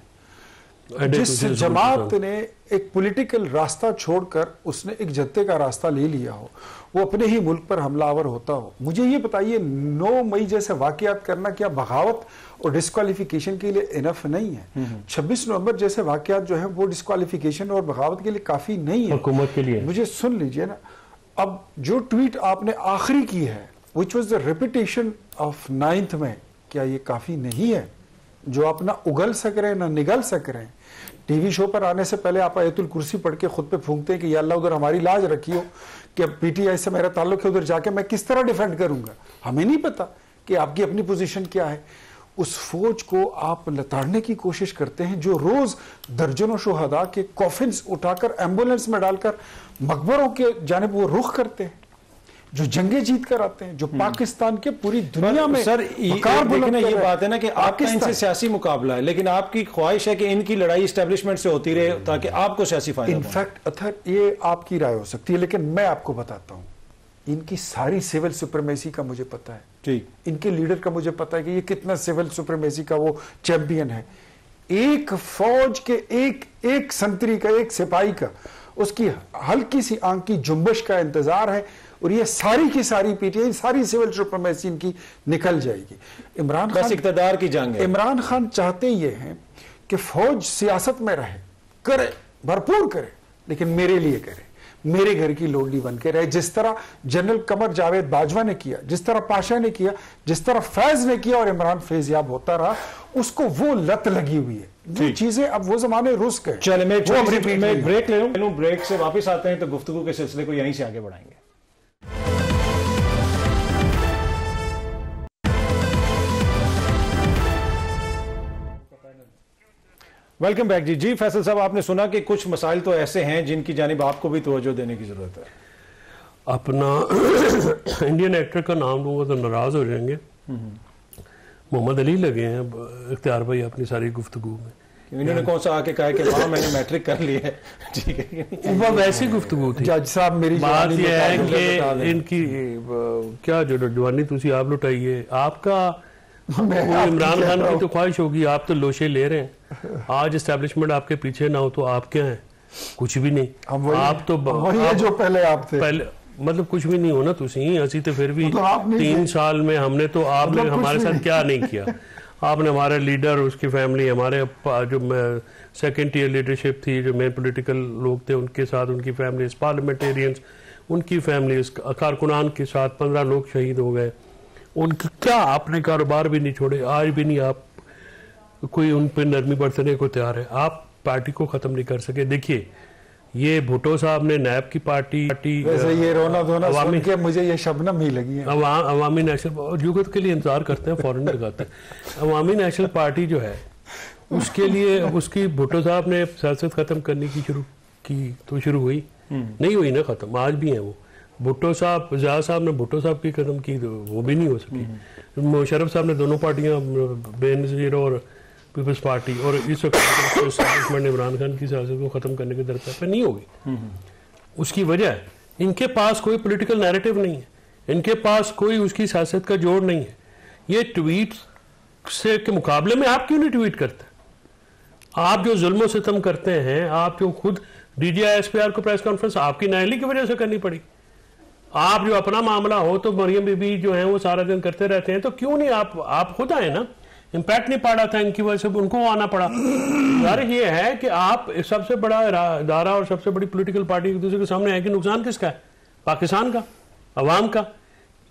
जिस जमात ने एक पॉलिटिकल रास्ता छोड़कर उसने एक जत्थे का रास्ता ले लिया हो, वो अपने ही मुल्क पर हमलावर होता हो। मुझे ये बताइए, 9 मई जैसे वाकयात करना क्या बगावत और डिस्क्वालिफिकेशन के लिए इनफ नहीं है? 26 नवंबर जैसे वाकयात जो है वो डिस्क्वालिफिकेशन और बगावत के लिए काफी नहीं है हुकूमत के लिए। मुझे सुन लीजिए ना, अब जो ट्वीट आपने आखिरी की है, which was the repetition of 9 में, क्या ये काफी नहीं है? जो आप ना उगल सक रहे हैं ना निगल सक रहे हैं। टीवी शो पर आने से पहले आप आयतुल कुर्सी पढ़ के खुद पे फूंकते हैं कि या अल्लाह उधर हमारी लाज रखी हो, कि अब PTI से मेरा ताल्लुक है, उधर जाके मैं किस तरह डिफेंड करूंगा। हमें नहीं पता कि आपकी अपनी पोजीशन क्या है। उस फौज को आप लताड़ने की कोशिश करते हैं जो रोज दर्जनों शुहदा के कॉफिन्स उठाकर एम्बुलेंस में डालकर मकबरों के जानिब वो रुख करते हैं, जो जंगे जीत कर आते हैं, जो पाकिस्तान के पूरी दुनिया में सर देखना ये बात है ना कि आपका इनसे सियासी मुकाबला है, लेकिन आपकी ख्वाहिश है कि इनकी लड़ाई एस्टेब्लिशमेंट से होती रहे ताकि आपको सियासी फायदा। इनफैक्ट अथर ये आपकी राय हो सकती है, लेकिन मैं आपको बताता हूं, इनकी सारी सिविल सुप्रीमेसी का मुझे पता है। ठीक, इनके लीडर का मुझे पता है कि ये कितना सिविल सुप्रीमेसी का वो चैंपियन है। एक फौज के एक संतरी का, एक सिपाही का, उसकी हल्की सी आंख की जुम्बश का इंतजार है और ये सारी की सारी PTI, सारी सिविल सुप्रीमेसी इनकी निकल जाएगी। इमरान खान इक़्तिदार की जंग है। इमरान खान चाहते ये हैं कि फौज सियासत में रहे, करे, भरपूर करे, लेकिन मेरे लिए करे, मेरे घर की लोडी बन के रहे। जिस तरह जनरल कमर जावेद बाजवा ने किया, जिस तरह पाशा ने किया, जिस तरह फैज ने किया और इमरान फैजियाब होता रहा, उसको वो लत लगी हुई है। वो चीजें अब वो जमाने रुस गए। चले मैं ब्रेक ले लूं, ब्रेक से वापस आते हैं तो गुफ्तगू के सिलसिले को यहीं से आगे बढ़ाएंगे। वेलकम बैक जी फैसल साहब, आपने सुना कि कुछ मसाइल तो ऐसे हैं जिनकी जानिब आपको भी तवज्जो देने की जरूरत है। अपना इंडियन एक्टर का नाम लूंगा तो नाराज हो जाएंगे। मोहम्मद अली लगे हैं इख्तियार भाई अपनी सारी गुफ्तगू में। इन्होंने कौन सा आके कहा कि वहां मैंने मैट्रिक कर ली है, ठीक है, वो वैसी गुफ्तगू थी। जज साहब, मेरी बात यह है कि इनकी क्या जो जवानी तुसी आप लुटाइए, आपका इमरान खान की तो ख्वाहिश होगी, आप तो लोशे ले रहे हैं। आज एस्टेब्लिशमेंट आपके पीछे ना हो तो आप क्या हैं? कुछ भी नहीं। आप तो वही जो पहले आप थे, पहले मतलब कुछ भी नहीं हो ना तुसी, असी तो फिर भी मतलब 3 साल में हमने तो आपने मतलब हमारे साथ क्या नहीं किया। आपने हमारे लीडर, उसकी फैमिली, हमारे जो सेकेंड टीयर लीडरशिप थी, जो मेन पॉलिटिकल लोग थे उनके साथ, उनकी फैमिलीज, पार्लियामेंटेरियंस, उनकी फैमिलीज, कारकुनान के साथ 15 लोग शहीद हो गए। उनकी क्या आपने कारोबार भी नहीं छोड़े, आज भी नहीं आप कोई उन पर नरमी बरतने को तैयार है। आप पार्टी को ख़त्म नहीं कर सके। देखिए, ये भुट्टो साहब ने नैब की पार्टी वैसे ये रोना धोना सुन के मुझे ये शबनम ही लगी है। अवामी नेशनल जुगत के लिए इंतजार करते हैं, फौरन लगाते हैं। अवामी नेशनल पार्टी जो है उसके लिए उसकी भुट्टो साहब ने सियासत ख़त्म करने की शुरू की तो शुरू हुई। नहीं हुई ना खत्म, आज भी हैं वो। भुट्टो साहब, ज़िया साहब ने भुट्टो साहब की खत्म की तो वो भी नहीं हो सकी। मुशर्रफ साहब ने दोनों पार्टियां, बेनज़ीर और पीपल्स पार्टी, और इस वक्त इमरान खान की सियासत को ख़त्म करने के दरकार पर नहीं होगी। उसकी वजह इनके पास कोई पॉलिटिकल नैरेटिव नहीं है, इनके पास कोई उसकी सियासत का जोड़ नहीं है। ये ट्वीट से के मुकाबले में आप क्यों नहीं ट्वीट करते? आप जो जुल्म सितम करते हैं, आप जो खुद DGI-SPR को प्रेस कॉन्फ्रेंस आपकी नाअहली की वजह से करनी पड़ी। आप जो अपना मामला हो तो मरियम बीबी जो है वो सारा दिन करते रहते हैं, तो क्यों नहीं आप खुद आए ना? इम्पैक्ट नहीं पड़ा था इनकी वजह से, उनको आना पड़ा। जाहिर ये है कि आप सबसे बड़ा इदारा और सबसे बड़ी पॉलिटिकल पार्टी एक दूसरे के सामने है कि नुकसान किसका है? पाकिस्तान का, अवाम का।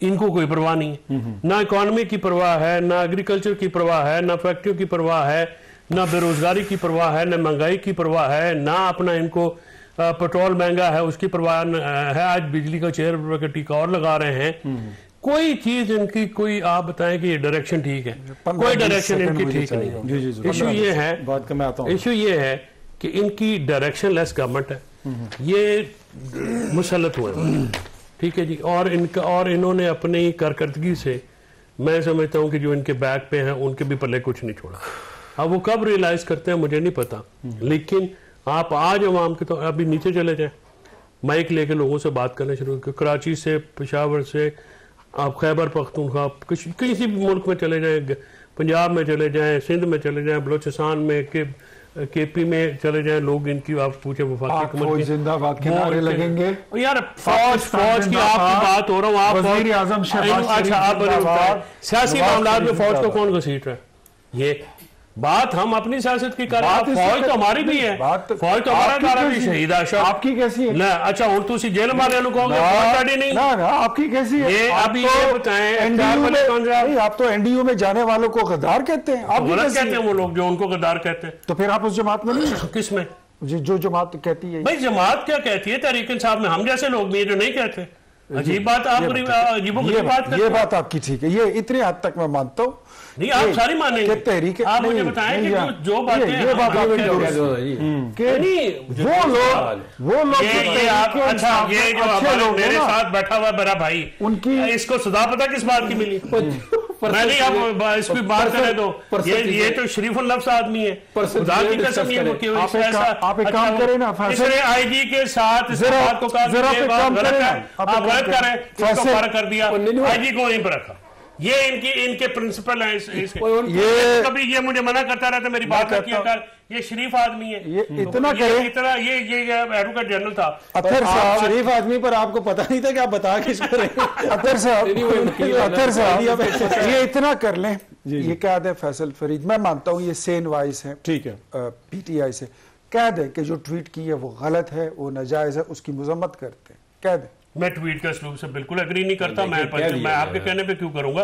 इनको कोई परवाह नहीं है, ना इकोनॉमी की परवाह है, ना एग्रीकल्चर की परवाह है, ना फैक्ट्रियों की परवाह है, ना बेरोजगारी की परवाह है, ना महंगाई की परवाह है, ना अपना इनको पेट्रोल महंगा है उसकी परवाह है। आज बिजली का 6 रुपए का टीका और लगा रहे हैं। कोई चीज इनकी, कोई आप बताएं कि ये डायरेक्शन ठीक है? कोई डायरेक्शन इनकी ठीक नहीं है। इशू ये है, बात का मैं आता हूं, इशू ये है कि इनकी डायरेक्शन लेस गवर्नमेंट है, ये मुसल्लत हुए, ठीक है जी। और इन्होंने अपनी कारकर्दगी से, मैं समझता हूं कि जो इनके बैक पे हैं उनके भी पल्ले कुछ नहीं छोड़ा। अब वो कब रियलाइज करते हैं मुझे नहीं पता, लेकिन आप आज अवाम के तो अभी नीचे चले जाएं, माइक लेके लोगों से बात करना शुरू करें, कराची से, पेशावर से, आप खैबर पख्तूनख्वा, किसी भी मुल्क में चले जाएं, पंजाब में चले जाएं, सिंध में चले जाएं, बलोचिस्तान में, KP में चले जाएं, लोग इनकी आप पूछे वफाकी हुकूमत जिंदाबाद के नारे लगेंगे। यार फौज की आपकी बात हो रहा हूँ, आप वज़ीर आज़म शहबाज अच्छा आप सियासी मामलों में फौज को कौन घसीट रहा है? ये बात हम अपनी सियासत की कर रहे हैं, फौज तो हमारी भी है, फौज तो हमारा इदारा भी शहीद आशा आपकी कैसी है? अच्छा हूं तुसी जेल मारे कहोगे नहीं ना आपकी कैसी है? ये अभी ये बताएं, आप तो NDU में जाने वालों को गद्दार कहते हैं, आप गलत कहते हैं वो लोग जो उनको गद्दार कहते हैं। तो फिर आप उस जमात में नहीं? किस में? जो जमात कहती है। भाई जमात क्या कहती है? तहरीक इंसाफ में हम जैसे लोग भी जो नहीं कहते। अजीब बात, आप अजीबो बात, ये बात आपकी ठीक है, ये इतने हद तक मैं मानता हूँ। नहीं आप सारी मानेंगे, तहरीक आप मुझे बताएं कि जो बातें ये बात वो लोग अच्छा ये जो हमारे मेरे साथ बैठा हुआ बड़ा भाई, उनकी इसको सजा पता किस बात की मिली? मैं नहीं, आप इसकी बात करें तो ये तो शरीफुल नफ्स आदमी है, खुदा की कसम। ये आप एक काम करें ना, IG के साथ आप गलत करें, इसको फर्क कर दिया, IG को वहीं पर रखा। ये इनके प्रिंसिपल हैं। ये कभी ये मुझे मना करता रहता, मेरी बात न किया कर, ये शरीफ आदमी है। ये इतना करे, इतना ये एडवोकेट जनरल था। अतर साहब शरीफ आदमी पर आपको पता नहीं था कि आप बता किसको रहे? अतर साहब ये इतना कर लें, ये कह दे फैसल फरीद, मैं मानता हूँ ये सेन वाइस है, ठीक है, PTI से कह दे कि जो ट्वीट की है वो गलत है, वो नाजायज है, उसकी मजम्मत करते हैं, कह दे। मैं ट्वीट का स्लूब से बिल्कुल एग्री नहीं करता, मैं आपके कहने पे क्यों करूंगा?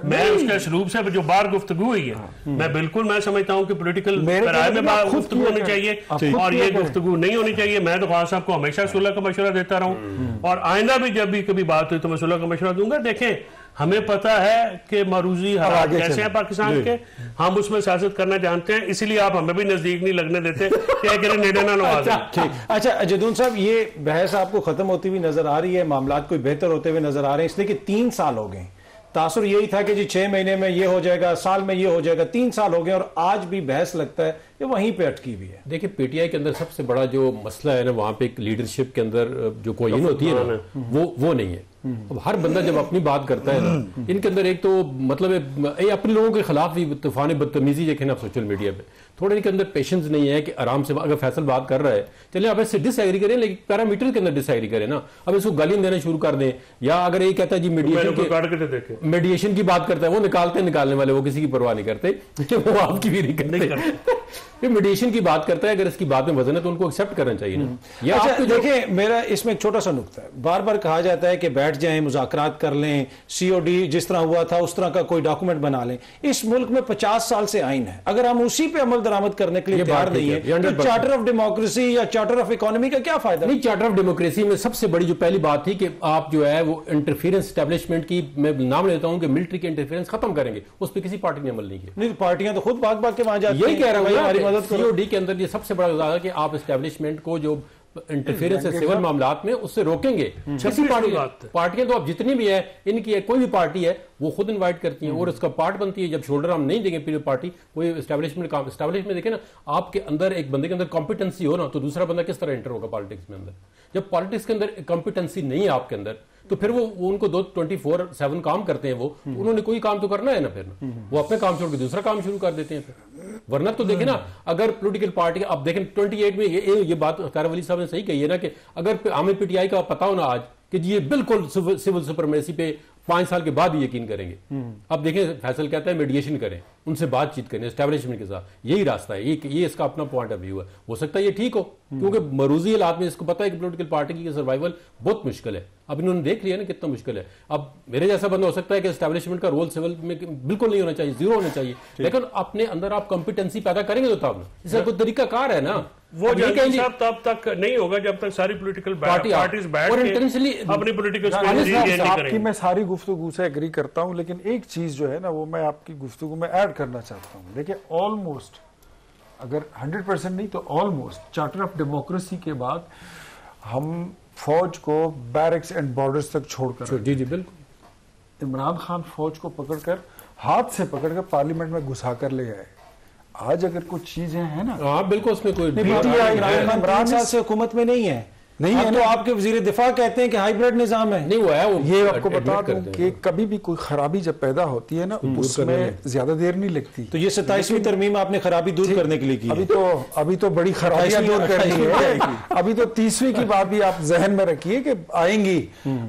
मैं उसके स्लूब से जो बार गुफ्तगू हुई है, मैं बिल्कुल मैं समझता हूँ कि पॉलिटिकल पैराए में गुफ्तगू होनी चाहिए और ये गुफ्तगू नहीं होनी चाहिए। मैं तो खान साहब को हमेशा सुलह का मशवरा देता रहा हूँ और आइंदा भी जब भी कभी बात हुई तो मैं सुलह का मशवरा दूंगा। देखें, हमें पता है कि मारूजी हालात कैसे हैं पाकिस्तान के, हम उसमें सियासत करना जानते हैं, इसलिए आप हमें भी नजदीक नहीं लगने देते। क्या करें, नेड़े ना नवाज। अच्छा जदून साहब, ये बहस आपको खत्म होती हुई नजर आ रही है, मामलात कोई बेहतर होते हुए नजर आ रहे हैं, इसलिए कि 3 साल हो गए। तासुर यही था कि जी 6 महीने में ये हो जाएगा, साल में ये हो जाएगा, 3 साल हो गए और आज भी बहस लगता है ये वहीं पे अटकी हुई है। देखिए, PTI के अंदर सबसे बड़ा जो मसला है ना, वहां पे एक लीडरशिप के अंदर जो कोई होती है ना, वो नहीं है। अब हर बंदा जब अपनी बात करता है ना, इनके अंदर एक तो मतलब ये अपने लोगों के खिलाफ भी तूफान बदतमीजी देखें ना सोशल मीडिया पे, थोड़ा इनके अंदर पेशेंस नहीं है कि आराम से, अगर फैसल बात कर रहा है चलिए आप इससे डिसएग्री करें, लेकिन पैरामीटर के अंदर डिसएग्री करें ना। अब इसको गालियां देना शुरू कर दें, या अगर ये कहता है जी मीडिएशन की बात करता है, वो निकालने वाले, वो किसी की परवाह नहीं करते, वो आपकी भी नहीं करते। मीडिएशन की बात करता है, अगर इसकी बात में वजन है तो उनको एक्सेप्ट करना चाहिए ना। या अच्छा, देखिए मेरा इसमें एक छोटा सा नुक्ता है, बार बार कहा जाता है कि बैठ जाएं, मुज़ाकरात कर लें, COD जिस तरह हुआ था उस तरह का कोई डॉक्यूमेंट बना लें। इस मुल्क में 50 साल से आइन है, अगर हम उसी पे अमल दरामद करने के लिए तैयार नहीं है तो चार्टर ऑफ डेमोक्रेसी या चार्टर ऑफ इकोनॉमी का क्या फायदा? नहीं, चार्टर ऑफ डेमोक्रेसी में सबसे बड़ी जो पहली बात थी कि आप जो है वो इंटरफेरेंस एस्टेब्लिशमेंट की, मैं नाम लेता हूं कि मिलिट्री के इंटरफेरेंस खत्म करेंगे, उस पर किसी पार्टी ने अमल नहीं किया। नहीं, पार्टियां तो खुद भाग भाग के वहां जाती हैं। यही कह रहा हूं, COD के अंदर ये सबसे बड़ा है कि आप एस्टेब्लिशमेंट को जो इंटरफेरेंस है सिविल मामलात में, उससे रोकेंगे। किसी पार्टियां तो अब जितनी भी है, इनकी कोई भी पार्टी है वो खुद इनवाइट करती है और इसका पार्ट बनती है। जब शोल्डर हम नहीं देंगे पार्टी, कोई एस्टैब्लिशमेंट देखे ना, आपके अंदर एक बंदे के अंदर कॉम्पिटेंसी हो ना, तो दूसरा बंदा किस तरह एंटर होगा पॉलिटिक्स में अंदर। जब पॉलिटिक्स के अंदर कॉम्पिटेंसी नहीं है आपके अंदर, तो फिर वो उनको 24/7 काम करते हैं, वो उन्होंने कोई काम तो करना है ना, फिर वो अपने काम छोड़ के दूसरा काम शुरू कर देते हैं फिर। वरना तो देखे ना, अगर पॉलिटिकल पार्टी, अब देखें 28 में ये बात कार वली साहब ने सही कही है ना, कि अगर हमें पीटीआई का पता हो ना आज कि जी ये बिल्कुल सिविल सुपरमेसी पे 5 साल के बाद ही यकीन करेंगे। अब देखें फैसल कहता है मीडिएशन करें, उनसे बातचीत करें एस्टैब्लिशमेंट के साथ, यही रास्ता है, ये इसका अपना पॉइंट ऑफ व्यू है। हो सकता है ये ठीक हो, क्योंकि मरूजी हालात में इसको पता है कि पॉलिटिकल पार्टी की सर्वाइवल बहुत मुश्किल है। अब इन्होंने देख लिया ना कितना मुश्किल है। अब मेरे जैसा बंदा हो सकता है कि एस्टैब्लिशमेंट का रोल सिविल में बिल्कुल नहीं होना चाहिए, जीरो होना चाहिए, लेकिन अपने अंदर आप कॉम्पिटेंसी पैदा करेंगे तो तब इसका कोई तरीका कार है ना। वो साहब तब तक नहीं होगा जब तक सारी पॉलिटिकल पार्टीज बैठ के अपनी पॉलिटिकल आपकी मैं सारी गुफ्तगू से एग्री करता हूं, लेकिन एक चीज जो है ना वो मैं आपकी गुफ्तगू में ऐड करना चाहता हूं। देखिए ऑलमोस्ट, अगर 100% नहीं तो ऑलमोस्ट चार्टर ऑफ डेमोक्रेसी के बाद हम फौज को बैरक्स एंड बॉर्डर्स तक छोड़कर, जी बिल्कुल, इमरान खान फौज को पकड़कर हाथ से पकड़कर पार्लियामेंट में घुसा कर ले आए। आज अगर कुछ चीजें हैं ना, हाँ बिल्कुल, उसमें कोई इमरान साल से हुकूमत में नहीं है तो आपके वजीर दिफा कहते हैं कि हाइब्रिड निजाम है। नहीं हुआ है वो, ये आपको बता दूं कि कभी भी कोई खराबी जब पैदा होती है ना, उसमें ज्यादा देर नहीं लगती। तो ये 27वीं तरमीम आपने खराबी दूर करने के लिए की। अभी तो बड़ी खराबियां दूर करनी है। अभी तो 30वीं की बात भी आप जहन में रखिए कि आएंगी।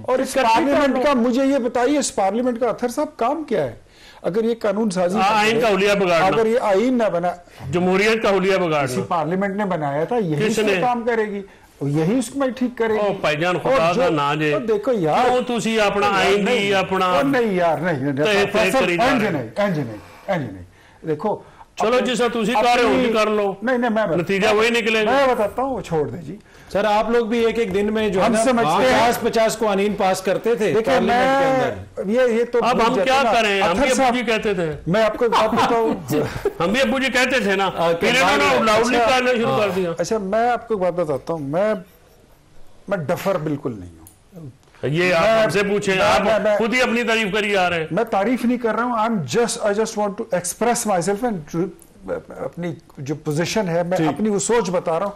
और इस पार्लियामेंट का, मुझे ये बताइए, इस पार्लियामेंट का अथर साहब काम क्या है? अगर ये कानून साजी, आइन का हुलिया बिगाड़ना, अगर ये आइन ना बना, जमहूरियत का हुलिया बिगाड़ना, पार्लियामेंट ने बनाया था, यही काम करेगी, यही उसमें ठीक करेगी। भाईजान खुदा का ना जे, देखो यार, क्यों तुसी अपना आइन दी अपना, नहीं यार, नहीं, देखो चलो जिसा तुसी कर रहे हो कर लो, नहीं मैं नतीजा वही निकलेगा। मैं बताता हूँ, छोड़ दे जी। सर आप लोग भी एक दिन में जो हम समझते हैं 50 कानून पास करते थे पार्लियामेंट के अंदर। ये तो अब हम क्या करें, हम भी अब्बू जी कहते थे, मैं आपको बात बताऊं, हम भी अब्बू जी कहते थे ना, लाउडली करना शुरू कर दिया। अच्छा मैं आपको बात बताता हूँ, मैं डफर बिल्कुल नहीं हूँ। ये आप हमसे पूछें, आप खुद ही अपनी तारीफ करी जा रहे हैं। मैं तारीफ नहीं कर रहा हूँ, I just want to express myself and अपनी जो पोजीशन है, मैं अपनी वो सोच बता रहा हूँ।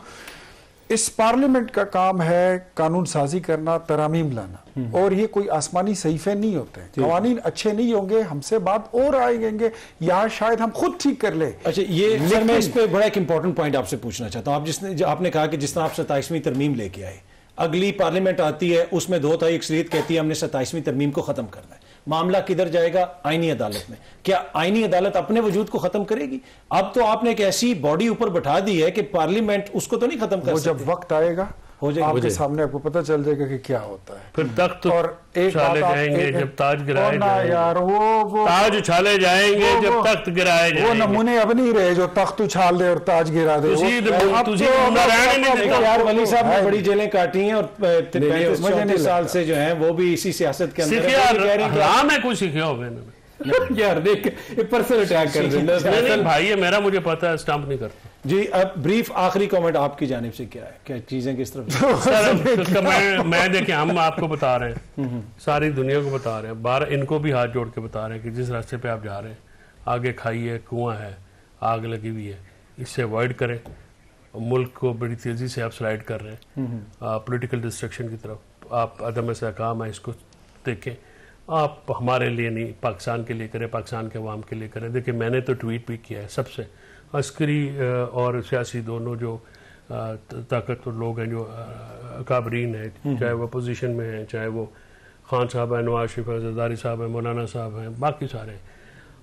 इस पार्लियामेंट का काम है कानून साजी करना, तरामीम लाना, और ये कोई आसमानी सहीफे नहीं होते। कवानीन अच्छे नहीं होंगे, हमसे बात और आएंगे, यहाँ शायद हम खुद ठीक कर ले। अच्छा ये सर मैं इस पे बड़ा एक इंपॉर्टेंट पॉइंट आपसे पूछना चाहता हूँ। आपने कहा कि जिस तरह आप 27वीं तरमीम लेके आए, अगली पार्लियामेंट आती है, उसमें 2 तिहाई अक्सरियत कहती है हमने 27वीं तरमीम को खत्म करना है। मामला किधर जाएगा? आईनी अदालत में। क्या आईनी अदालत अपने वजूद को खत्म करेगी? अब तो आपने एक ऐसी बॉडी ऊपर बैठा दी है कि पार्लियामेंट उसको तो नहीं खत्म कर सकती। जब वक्त आएगा हो जाएगा, आपके सामने आपको पता चल जाएगा कि क्या होता है। फिर तख्त और उछाले जाएंगे जब ताज गिराए जाएंगे, यार वो ताज उछाले जाएंगे जब तख्त गिराए जाएंगे। वो नमूने अब नहीं रहे जो तख्त उछाल दे और ताज गिरा दे। यार वली साहब ने बड़ी जेलें काटी हैं और 35-34 साल से जो है वो भी इसी सियासत के अंदर। हाँ मैं कुछ सीखा होगा यार देख पर्सनल अटैक कर देना भाई है मेरा, मुझे पता है, स्टंप नहीं करता जी। अब ब्रीफ आखिरी कमेंट आपकी जानिब से क्या है, क्या चीजें किस तरफ? सर मैं देखिए, हम आपको बता रहे हैं, सारी दुनिया को बता रहे हैं, बाहर इनको भी हाथ जोड़ के बता रहे हैं कि जिस रास्ते पे आप जा रहे हैं, आगे खाई है, कुआं है, आग लगी हुई है, इससे अवॉइड करें। मुल्क को बड़ी तेजी से आप स्लाइड कर रहे हैं पॉलिटिकल डिस्ट्रक्शन की तरफ। आप अदम इस्तेहकाम है, इसको देखें। आप हमारे लिए नहीं, पाकिस्तान के लिए करें, पाकिस्तान के अवाम के लिए करें। देखिए मैंने तो ट्वीट भी किया है, सबसे अस्करी और सियासी दोनों जो ताकतवर लोग हैं, जो अकाबरीन हैं, चाहे वो अपोजिशन में हैं, चाहे वो खान साहब हैं, नवाज शरीफ है, जरदारी साहब हैं, मौलाना साहब हैं, बाकी सारे हैं।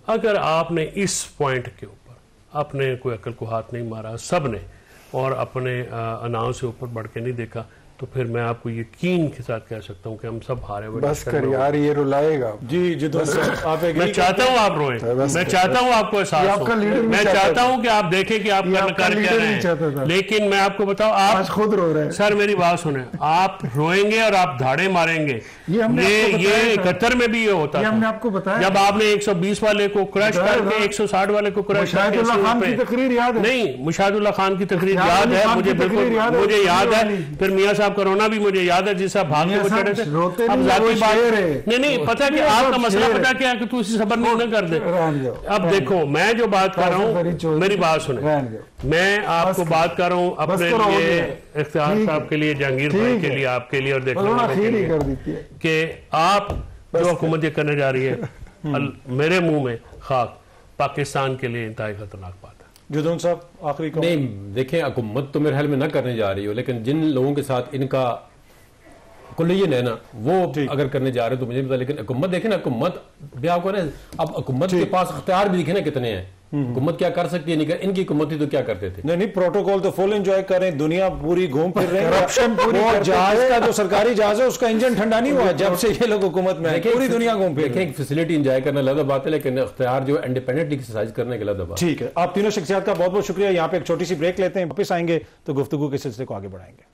अगर आपने इस पॉइंट के ऊपर अपने कोई अकल को हाथ नहीं मारा सब ने, और अपने अनाव से ऊपर बढ़ के नहीं देखा, तो फिर मैं आपको यकीन के साथ कह सकता हूं कि हम सब हारे हुए। बस कर यार, ये रुलाएगा। जी जिदुन साहब, आप मैं चाहता हूं आप रोएं, मैं चाहता हूं आपको एहसास हो, मैं चाहता हूं कि आप देखें कि आप कर क्या रहे हैं, लेकिन मैं आपको बताऊं, आप खुद रो रहे हैं। सर मेरी बात सुने, आप रोएंगे और आप धाड़े मारेंगे। ये 71 में भी ये होता था, हमने आपको बताया, जब आपने 120 वाले को क्रश करके 160 वाले को क्रश करके, नहीं मुशाहिदुल्लाह खान की तकरीर याद है मुझे, बिल्कुल मुझे याद है। फिर मियां साहब कोरोना भी मुझे याद है, जिससे भाग के चढ़े थे। अब जाती बात नहीं पता कि आपका मसला पता क्या है कि तू इसी सबर नहीं कर दे। अब देखो मैं जो बात कर रहा हूँ, मेरी बात सुने, मैं आपको बात कर रहा हूँ अपने लिए, इख्तियार साहब के लिए, जहांगीर भाई के लिए, आपके लिए और देखने वालों के लिए कि आप जो हुकूमत करने जा रही है, मेरे मुंह में खाक, पाकिस्तान के लिए इंतहाई खतरनाक बात है। जुदून साहब आखिरी को नहीं देखें, हुकूमत तो मेरे ख्याल में ना करने जा रही हो, लेकिन जिन लोगों के साथ इनका कुलियन है ना, वो अगर करने जा रहे हो तो मुझे पता, लेकिन हुकूमत देखे ना, हुकूमत भी आपको ना, अब हुकूमत के पास अख्तियार भी दिखे ना कितने हैं, हुकूमत क्या कर सकती है, नहीं कर, इनकी हुकूमत ही तो क्या करते थे। नहीं प्रोटोकॉल तो फुल एंजॉय कर रहे हैं, दुनिया पूरी घूम फिर रहे हैं। जहाज का जो सरकारी जहाज है उसका इंजन ठंडा नहीं हुआ जब से ये लोग हुकूमत में, पूरी दुनिया घूम फिर रहे हैं। फैसिलिटी एंजॉय करना अलग बात है, लेकिन अख्तियार जो इंडिपेंडेंट एक्सरसाइज करने के अलग बात। ठीक है, आप तीनों शख्सियात का बहुत बहुत शुक्रिया। यहाँ पे एक छोटी सी ब्रेक लेते हैं, वापस आएंगे तो गुफ्तगू के सिलसिले को आगे बढ़ाएंगे।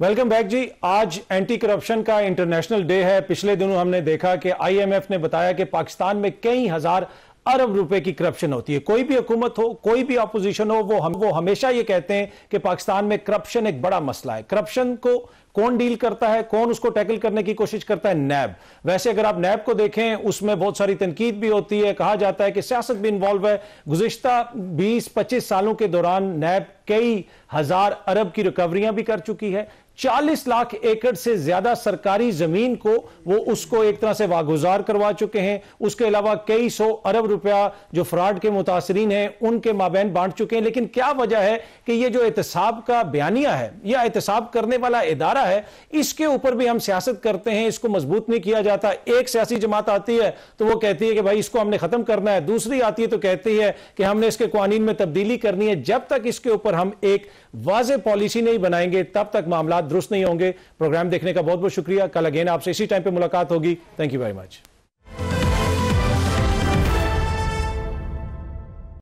वेलकम बैक जी। आज एंटी करप्शन का इंटरनेशनल डे है। पिछले दिनों हमने देखा कि आईएमएफ ने बताया कि पाकिस्तान में कई हजार अरब रुपए की करप्शन होती है। कोई भी हुकूमत हो, कोई भी अपोजिशन हो, वो हमेशा ये कहते हैं कि पाकिस्तान में करप्शन एक बड़ा मसला है। करप्शन को कौन डील करता है, कौन उसको टैकल करने की कोशिश करता है? नैब। वैसे अगर आप नैब को देखें, उसमें बहुत सारी तनकीद भी होती है, कहा जाता है कि सियासत भी इन्वॉल्व है। गुज़िश्ता 20-25 सालों के दौरान नैब कई हजार अरब की रिकवरियां भी कर चुकी है। 40 लाख एकड़ से ज्यादा सरकारी जमीन को वो उसको एक तरह से वागुजार करवा चुके हैं। उसके अलावा कई 100 अरब रुपया जो फ्रॉड के मुतासरीन हैं उनके माबैन बांट चुके हैं। लेकिन क्या वजह है कि ये जो एहतसाब का बयानिया है या एहतसाब करने वाला इदारा है, इसके ऊपर भी हम सियासत करते हैं, इसको मजबूत नहीं किया जाता। एक सियासी जमात आती है तो वो कहती है कि भाई इसको हमने खत्म करना है, दूसरी आती है तो कहती है कि हमने इसके कानून में तब्दीली करनी है। जब तक इसके ऊपर हम एक वाज़ेह पॉलिसी नहीं बनाएंगे तब तक मामला दुरुस्त नहीं होंगे। प्रोग्राम देखने का बहुत बहुत शुक्रिया। कल अगेन आपसे इसी टाइम पे मुलाकात होगी। Thank you very much.